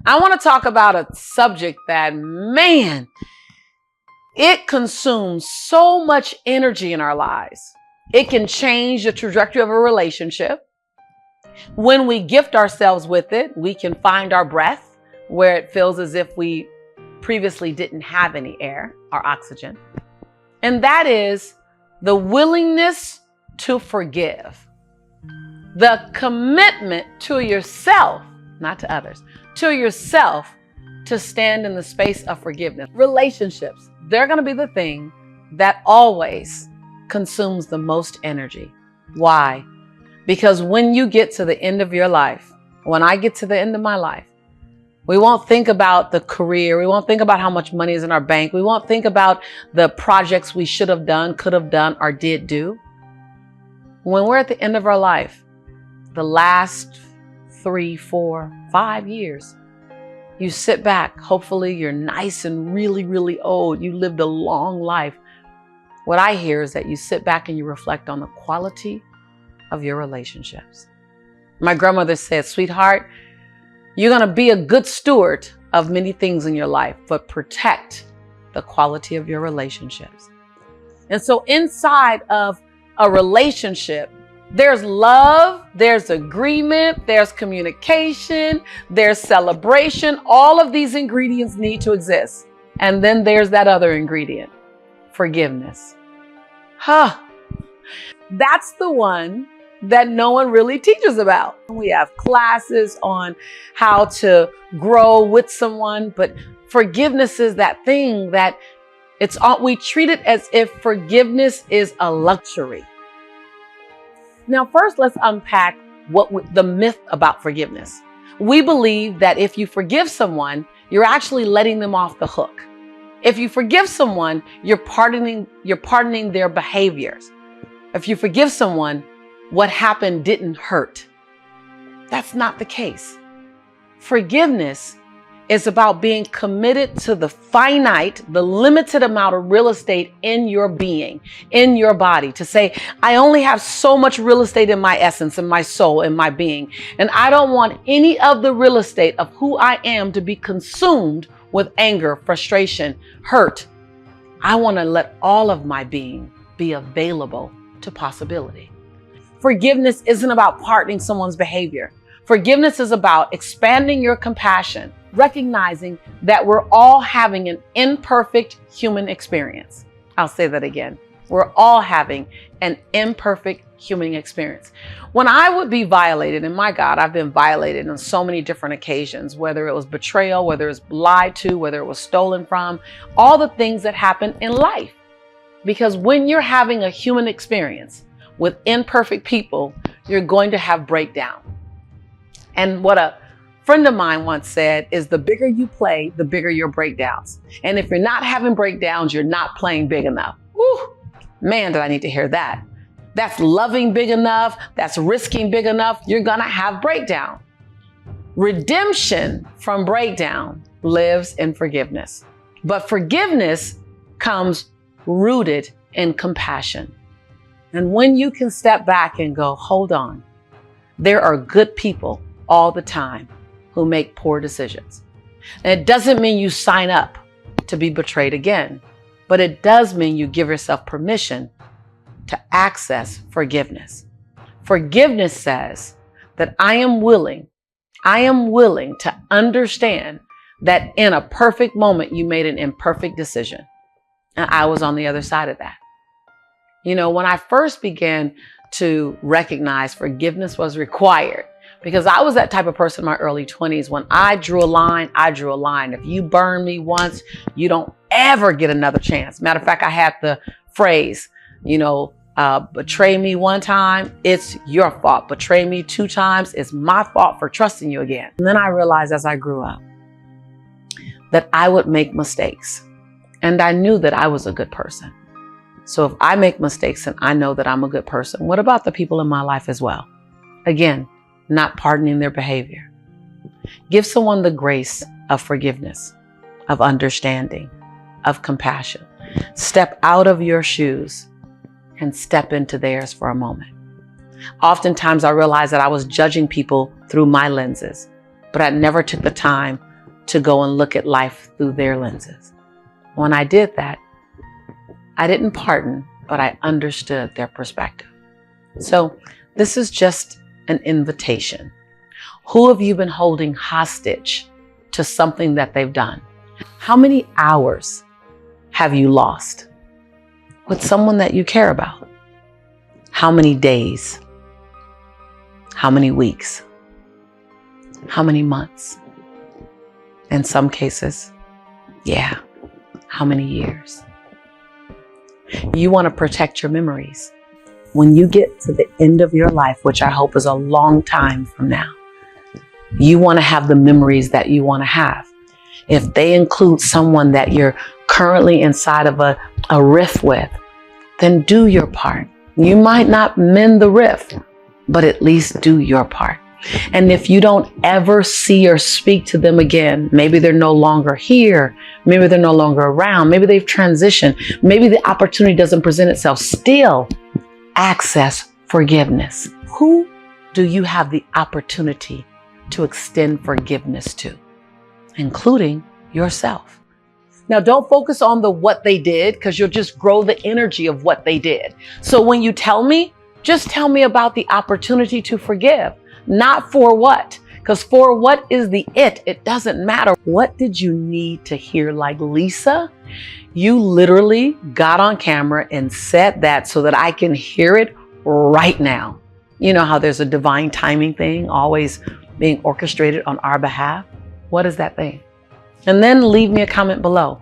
I want to talk about a subject that, man, it consumes so much energy in our lives. It can change the trajectory of a relationship. When we gift ourselves with it, we can find our breath where it feels as if we previously didn't have any air or oxygen. And that is the willingness to forgive. The commitment to yourself, not to others, to yourself to stand in the space of forgiveness. Relationships, they're going to be the thing that always consumes the most energy. Why? Because when you get to the end of your life, when I get to the end of my life, we won't think about the career. We won't think about how much money is in our bank. We won't think about the projects we should have done, could have done, or did do. When we're at the end of our life, the last 3, 4, 5 years, you sit back. Hopefully you're nice and really, really old. You lived a long life. What I hear is that you sit back and you reflect on the quality of your relationships. My grandmother said, sweetheart, you're going to be a good steward of many things in your life, but protect the quality of your relationships. And so inside of a relationship, there's love, there's agreement, there's communication, there's celebration. All of these ingredients need to exist. And then there's that other ingredient, forgiveness. That's the one that no one really teaches about. We have classes on how to grow with someone, but forgiveness is that thing that we treat it as if forgiveness is a luxury. Now, first, let's unpack the myth about forgiveness. We believe that if you forgive someone, you're actually letting them off the hook. If you forgive someone, you're pardoning their behaviors. If you forgive someone, what happened didn't hurt. That's not the case. Forgiveness is about being committed to the finite, the limited amount of real estate in your being, in your body, to say, I only have so much real estate in my essence, in my soul, in my being. And I don't want any of the real estate of who I am to be consumed with anger, frustration, hurt. I want to let all of my being be available to possibility. Forgiveness isn't about pardoning someone's behavior. Forgiveness is about expanding your compassion, recognizing that we're all having an imperfect human experience. I'll say that again. We're all having an imperfect human experience. When I would be violated, and my God, I've been violated on so many different occasions, whether it was betrayal, whether it was lied to, whether it was stolen from, all the things that happen in life. Because when you're having a human experience with imperfect people, you're going to have breakdown. And what a friend of mine once said is, the bigger you play, the bigger your breakdowns. And if you're not having breakdowns, you're not playing big enough. Whew, man, did I need to hear that. That's loving big enough. That's risking big enough. You're going to have breakdown. Redemption from breakdown lives in forgiveness. But forgiveness comes rooted in compassion. And when you can step back and go, hold on, there are good people all the time who make poor decisions. And it doesn't mean you sign up to be betrayed again, but it does mean you give yourself permission to access forgiveness. Forgiveness says that I am willing to understand that in a perfect moment, you made an imperfect decision. And I was on the other side of that. You know, when I first began to recognize forgiveness was required, because I was that type of person in my early 20s. When I drew a line, I drew a line. If you burn me once, you don't ever get another chance. Matter of fact, I had the phrase, betray me one time, it's your fault. Betray me 2 times, it's my fault for trusting you again. And then I realized as I grew up that I would make mistakes. And I knew that I was a good person. So if I make mistakes and I know that I'm a good person, what about the people in my life as well? Again, not pardoning their behavior. Give someone the grace of forgiveness, of understanding, of compassion. Step out of your shoes and step into theirs for a moment. Oftentimes I realized that I was judging people through my lenses, but I never took the time to go and look at life through their lenses. When I did that, I didn't pardon, but I understood their perspective. So this is just an invitation. Who have you been holding hostage to something that they've done? How many hours have you lost with someone that you care about? How many days? How many weeks? How many months? In some cases, yeah, how many years? You want to protect your memories. When you get to the end of your life, which I hope is a long time from now, you want to have the memories that you want to have. If they include someone that you're currently inside of a rift with, then do your part. You might not mend the rift, but at least do your part. And if you don't ever see or speak to them again, maybe they're no longer here, maybe they're no longer around, maybe they've transitioned, maybe the opportunity doesn't present itself, still access forgiveness. Who do you have the opportunity to extend forgiveness to, including yourself? Now, don't focus on the what they did, because you'll just grow the energy of what they did. So when you tell me, just tell me about the opportunity to forgive, not for what. Because for what is it doesn't matter. What did you need to hear? Like Lisa, you literally got on camera and said that so that I can hear it right now. You know how there's a divine timing thing always being orchestrated on our behalf? What is that thing? And then leave me a comment below.